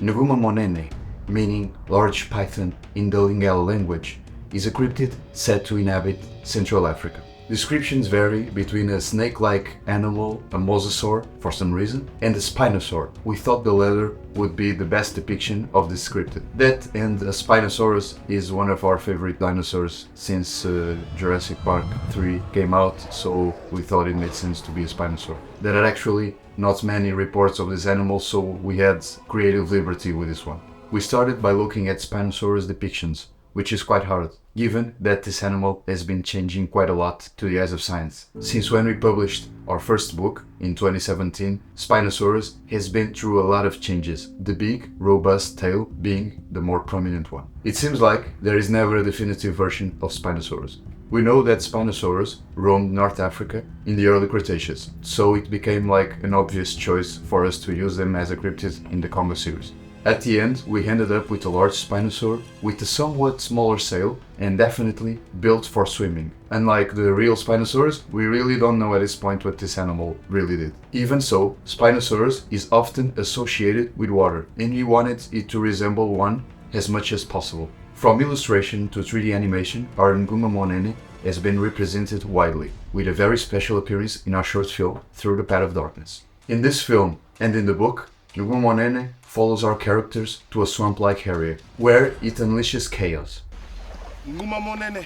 Nguma Monene, meaning large python in the Lingala language, is a cryptid said to inhabit Central Africa. Descriptions vary between a snake-like animal, a Mosasaur for some reason, and a Spinosaur. We thought the latter would be the best depiction of this cryptid. That and a Spinosaurus is one of our favorite dinosaurs since Jurassic Park 3 came out, so we thought it made sense to be a Spinosaur. There are actually not many reports of this animal, so we had creative liberty with this one. We started by looking at Spinosaurus Depictions, which is quite hard, given that this animal has been changing quite a lot to the eyes of science. Since when we published our first book in 2017, Spinosaurus has been through a lot of changes, the big, robust tail being the more prominent one. It seems like there is never a definitive version of Spinosaurus. We know that Spinosaurus roamed North Africa in the early Cretaceous, so it became like an obvious choice for us to use them as a cryptid in the Congo series. At the end, we ended up with a large Spinosaur with a somewhat smaller sail and definitely built for swimming. Unlike the real Spinosaurus, we really don't know at this point what this animal really did. Even so, Spinosaurus is often associated with water, and we wanted it to resemble one as much as possible. From illustration to 3D animation, our Nguma Monene has been represented widely, with a very special appearance in our short film, Through the Path of Darkness. In this film and in the book, Nguma Monene follows our characters to a swamp-like area, where it unleashes chaos. Nguma Monene.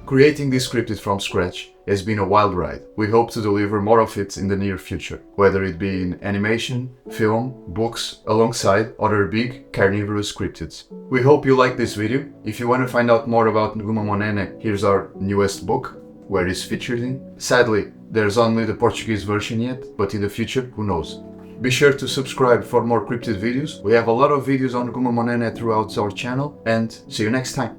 Creating this cryptid from scratch has been a wild ride. We hope to deliver more of it in the near future, whether it be in animation, film, books, alongside other big carnivorous cryptids. We hope you like this video. If you want to find out more about Nguma Monene, here's our newest book, where he's featured in. Sadly, there's only the Portuguese version yet, but in the future, who knows. Be sure to subscribe for more cryptid videos. We have a lot of videos on Nguma Monene throughout our channel, and see you next time.